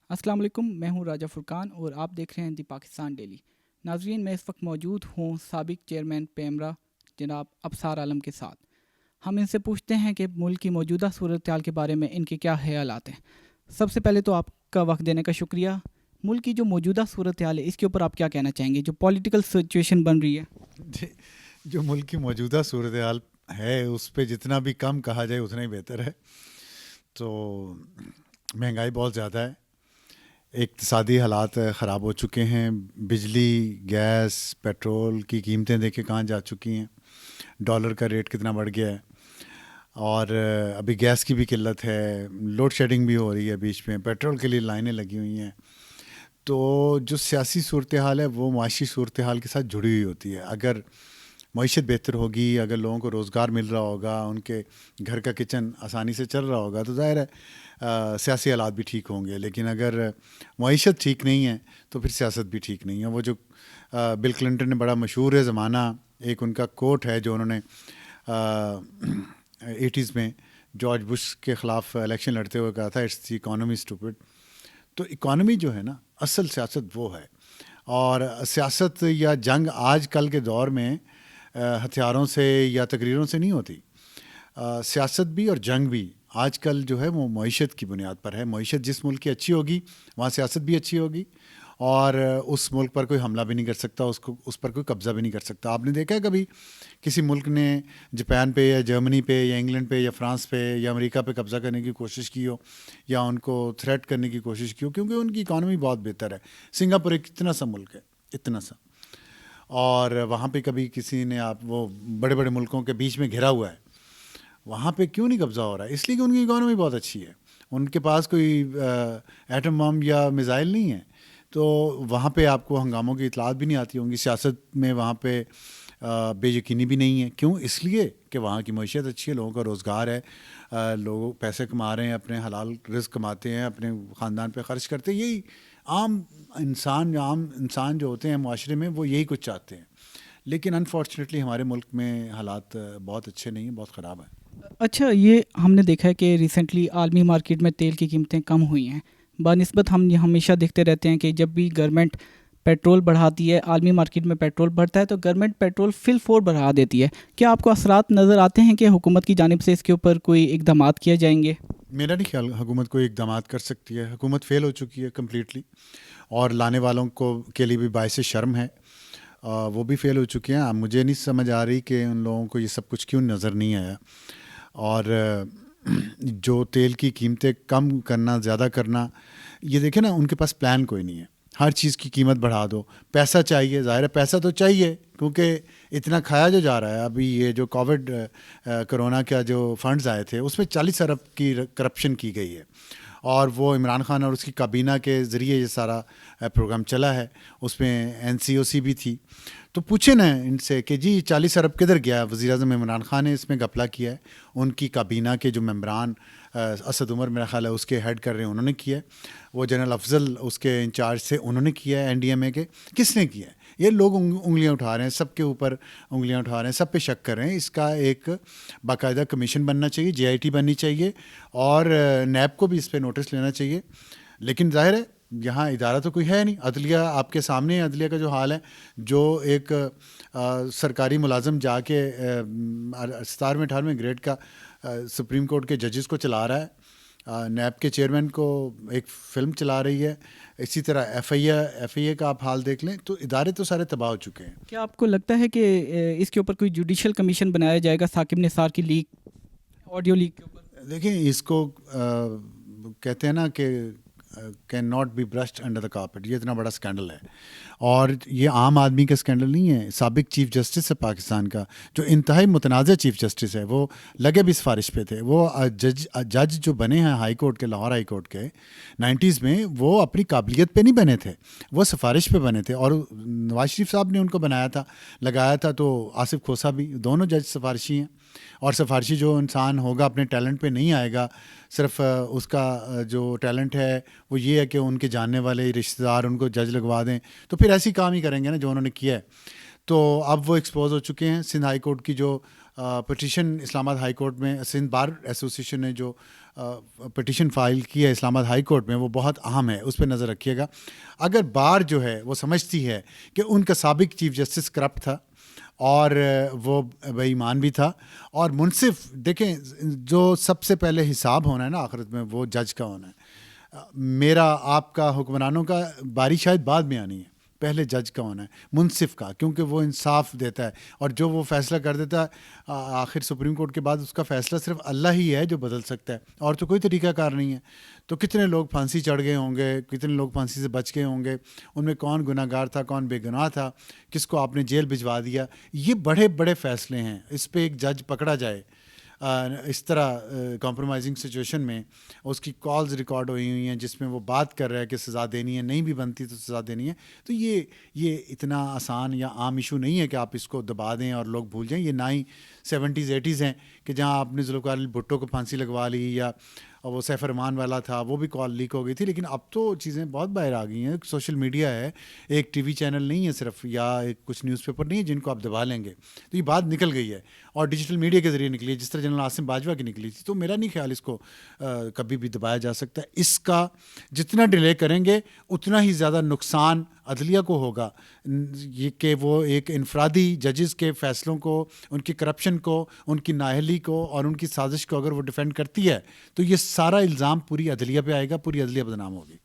السلام علیکم، میں ہوں راجہ فرقان اور آپ دیکھ رہے ہیں دی پاکستان ڈیلی۔ ناظرین، میں اس وقت موجود ہوں سابق چیئرمین پیمرا جناب ابصار عالم کے ساتھ۔ ہم ان سے پوچھتے ہیں کہ ملک کی موجودہ صورتحال کے بارے میں ان کے کیا خیالات ہیں۔ سب سے پہلے تو آپ کا وقت دینے کا شکریہ۔ ملک کی جو موجودہ صورتحال ہے اس کے اوپر آپ کیا کہنا چاہیں گے، جو پولیٹیکل سچویشن بن رہی ہے؟ جی، جو ملک کی موجودہ صورتحال ہے اس پہ جتنا بھی کم کہا جائے اتنا ہی بہتر ہے۔ تو مہنگائی بہت زیادہ ہے، اقتصادی حالات خراب ہو چکے ہیں، بجلی، گیس، پیٹرول کی قیمتیں دیکھیں کہاں جا چکی ہیں، ڈالر کا ریٹ کتنا بڑھ گیا ہے، اور ابھی گیس کی بھی قلت ہے، لوڈ شیڈنگ بھی ہو رہی ہے، بیچ میں پیٹرول کے لیے لائنیں لگی ہوئی ہیں۔ تو جو سیاسی صورتحال ہے وہ معاشی صورتحال کے ساتھ جڑی ہوئی ہوتی ہے۔ اگر معیشت بہتر ہوگی، اگر لوگوں کو روزگار مل رہا ہوگا، ان کے گھر کا کچن آسانی سے چل رہا ہوگا تو ظاہر ہے سیاسی حالات بھی ٹھیک ہوں گے۔ لیکن اگر معیشت ٹھیک نہیں ہے تو پھر سیاست بھی ٹھیک نہیں ہے۔ وہ جو بل کلنٹن نے بڑا مشہور ہے زمانہ، ایک ان کا کوٹ ہے جو انہوں نے 80s میں جارج بش کے خلاف الیکشن لڑتے ہوئے کہا تھا، اٹس دی اکانومی اسٹوپڈ۔ تو اکانومی جو ہے نا، اصل سیاست وہ ہے۔ اور سیاست یا جنگ آج کل کے دور میں ہتھیاروں سے یا تقریروں سے نہیں ہوتی۔ سیاست بھی اور جنگ بھی آج کل جو ہے وہ معیشت کی بنیاد پر ہے۔ معیشت جس ملک کی اچھی ہوگی وہاں سیاست بھی اچھی ہوگی، اور اس ملک پر کوئی حملہ بھی نہیں کر سکتا، اس پر کوئی قبضہ بھی نہیں کر سکتا۔ آپ نے دیکھا ہے کبھی کسی ملک نے جاپان پہ یا جرمنی پہ یا انگلینڈ پہ یا فرانس پہ یا امریکہ پہ قبضہ کرنے کی کوشش کی ہو یا ان کو تھریٹ کرنے کی کوشش کی ہو؟ کیونکہ ان کی اکانومی بہت بہتر ہے۔ سنگاپور ایک اتنا سا ملک ہے، اتنا سا، اور وہاں پہ کبھی کسی نے، آپ وہ بڑے بڑے ملکوں کے بیچ میں گھرا ہوا ہے، وہاں پہ کیوں نہیں قبضہ ہو رہا ہے؟ اس لیے کہ ان کی اکانومی بہت اچھی ہے، ان کے پاس کوئی ایٹم بم یا میزائل نہیں ہے، تو وہاں پہ آپ کو ہنگاموں کی اطلاعات بھی نہیں آتی ہوں گی۔ سیاست میں وہاں پہ بے یقینی بھی نہیں ہے۔ کیوں؟ اس لیے کہ وہاں کی معیشت اچھی ہے، لوگوں کا روزگار ہے، لوگ پیسے کما رہے ہیں، اپنے حلال رزق کماتے ہیں، اپنے خاندان پہ خرچ کرتے ہیں۔ یہی عام انسان جو ہوتے ہیں معاشرے میں وہ یہی کچھ چاہتے ہیں۔ لیکن انفارچونیٹلی ہمارے ملک میں حالات بہت اچھے نہیں ہیں، بہت خراب ہیں۔ اچھا، یہ ہم نے دیکھا ہے کہ ریسنٹلی عالمی مارکیٹ میں تیل کی قیمتیں کم ہوئی ہیں بنسبت، ہم ہمیشہ دیکھتے رہتے ہیں کہ جب بھی گورنمنٹ پیٹرول بڑھاتی ہے، عالمی مارکیٹ میں پیٹرول بڑھتا ہے تو گورنمنٹ پیٹرول فل فور بڑھا دیتی ہے۔ کیا آپ کو اثرات نظر آتے ہیں کہ حکومت کی جانب سے اس کے اوپر کوئی اقدامات کیے جائیں گے؟ میرا نہیں خیال حکومت کوئی اقدامات کر سکتی ہے۔ حکومت فیل ہو چکی ہے کمپلیٹلی، اور لانے والوں کے لیے بھی باعث شرم ہے، وہ بھی فیل ہو چکے ہیں۔ مجھے نہیں سمجھ آ رہی کہ ان لوگوں کو یہ سب کچھ کیوں نظر نہیں آیا۔ اور جو تیل کی قیمتیں کم کرنا، زیادہ کرنا، یہ دیکھیں نا، ان کے پاس پلان کوئی نہیں ہے۔ ہر چیز کی قیمت بڑھا دو، پیسہ چاہیے، ظاہر ہے پیسہ تو چاہیے کیونکہ اتنا کھایا جو جا رہا ہے۔ ابھی یہ جو کووڈ کرونا کا جو فنڈز آئے تھے اس میں 40 ارب کی کرپشن کی گئی ہے، اور وہ عمران خان اور اس کی کابینہ کے ذریعے یہ سارا پروگرام چلا ہے۔ اس میں NCOC بھی تھی۔ تو پوچھیں نا ان سے کہ جی 40 ارب کدھر گیا؟ وزیر اعظم عمران خان نے اس میں گھپلا کیا ہے، ان کی کابینہ کے جو ممبران، اسد عمر میرا خیال ہے اس کے ہیڈ کر رہے ہیں، انہوں نے کیا ہے، وہ جنرل افضل اس کے انچارج سے انہوں نے کیا ہے، NDMA کے کس نے کیا ہے؟ یہ لوگ انگلیاں اٹھا رہے ہیں، سب کے اوپر انگلیاں اٹھا رہے ہیں، سب پہ شک کر رہے ہیں۔ اس کا ایک باقاعدہ کمیشن بننا چاہیے، JIT بننی چاہیے، اور نیب کو بھی اس پہ نوٹس لینا چاہیے۔ لیکن ظاہر ہے یہاں ادارہ تو کوئی ہے نہیں۔ عدلیہ آپ کے سامنے ہے، عدلیہ کا جو حال ہے، جو ایک سرکاری ملازم جا کے 17ویں 18ویں گریڈ کا سپریم کورٹ کے ججز کو چلا رہا ہے، نیب کے چیئرمین کو ایک فلم چلا رہی ہے، اسی طرح FIA کا آپ حال دیکھ لیں۔ تو ادارے تو سارے تباہ ہو چکے ہیں۔ کیا آپ کو لگتا ہے کہ اس کے اوپر کوئی جوڈیشل کمیشن بنایا جائے گا ثاقب نثار کی لیک، آڈیو لیک کے اوپر؟ دیکھیں، اس کو کہتے ہیں نا کہ can not be brushed under the carpet. یہ اتنا بڑا اسکینڈل ہے، اور یہ عام آدمی کا اسکینڈل نہیں ہے۔ سابق چیف جسٹس ہے پاکستان کا، جو انتہائی متنازع چیف جسٹس ہے، وہ لگے بھی سفارش پہ تھے۔ وہ جج جو بنے ہیں ہائی کورٹ کے، لاہور ہائی کورٹ کے 90s میں، وہ اپنی قابلیت پہ نہیں بنے تھے، وہ سفارش پہ بنے تھے، اور نواز شریف صاحب نے ان کو بنایا تھا، لگایا تھا۔ تو آصف کھوسہ بھی، دونوں جج سفارشی ہیں، اور سفارشی جو انسان ہوگا اپنے ٹیلنٹ پہ نہیں آئے گا، صرف اس کا جو ٹیلنٹ ہے وہ یہ ہے کہ ان کے جاننے والے رشتہ دار ان کو جج لگوا دیں، تو پھر ایسی کام ہی کریں گے نا جو انہوں نے کیا ہے۔ تو اب وہ ایکسپوز ہو چکے ہیں۔ سندھ ہائی کورٹ کی جو پٹیشن اسلام آباد ہائی کورٹ میں سندھ بار ایسوسیشن نے جو پٹیشن فائل کی ہے اسلام آباد ہائی کورٹ میں، وہ بہت اہم ہے، اس پہ نظر رکھیے گا. اگر بار جو ہے وہ سمجھتی ہے کہ ان کا سابق چیف جسٹس کرپٹ تھا اور وہ بے ایمان بھی تھا اور منصف، دیکھیں جو سب سے پہلے حساب ہونا ہے نا آخرت میں، وہ جج کا ہونا ہے. میرا آپ کا حکمرانوں کا باری شاید بعد میں آنی ہے، پہلے جج کا ہونا ہے، منصف کا، کیونکہ وہ انصاف دیتا ہے اور جو وہ فیصلہ کر دیتا ہے آخر سپریم کورٹ کے بعد اس کا فیصلہ صرف اللہ ہی ہے جو بدل سکتا ہے، اور تو کوئی طریقہ کار نہیں ہے. تو کتنے لوگ پھانسی چڑھ گئے ہوں گے، کتنے لوگ پھانسی سے بچ گئے ہوں گے، ان میں کون گناہ گار تھا، کون بے گناہ تھا، کس کو آپ نے جیل بھجوا دیا. یہ بڑے بڑے فیصلے ہیں، اس پہ ایک جج پکڑا جائے اس طرح کمپرومائزنگ سچویشن میں. اس کی کالز ریکارڈ ہوئی ہیں جس میں وہ بات کر رہا ہے کہ سزا دینی ہے، نہیں بھی بنتی تو سزا دینی ہے. تو یہ اتنا آسان یا عام ایشو نہیں ہے کہ آپ اس کو دبا دیں اور لوگ بھول جائیں. یہ نہ ہی 70s 80s ہیں کہ جہاں آپ نے ذوالفقار علی بھٹو کو پھانسی لگوا لی، یا وہ سیف الرحمان والا تھا، وہ بھی کال لیک ہو گئی تھی. لیکن اب تو چیزیں بہت باہر آ گئی ہیں، سوشل میڈیا ہے، ایک ٹی وی چینل نہیں ہے صرف، یا ایک کچھ نیوز پیپر نہیں ہے جن کو آپ دبا لیں گے. تو یہ بات نکل گئی ہے اور ڈیجیٹل میڈیا کے ذریعے نکلی ہے، جس طرح جنرل عاصم باجوہ کی نکلی تھی. تو میرا نہیں خیال اس کو کبھی بھی دبایا جا سکتا ہے. اس کا جتنا ڈیلے کریں گے اتنا ہی زیادہ نقصان عدلیہ کو ہوگا، یہ کہ وہ ایک انفرادی ججز کے فیصلوں کو، ان کی کرپشن کو، ان کی نااہلی کو اور ان کی سازش کو اگر وہ ڈیفینڈ کرتی ہے تو یہ سارا الزام پوری عدلیہ پہ آئے گا، پوری عدلیہ بدنام ہوگی.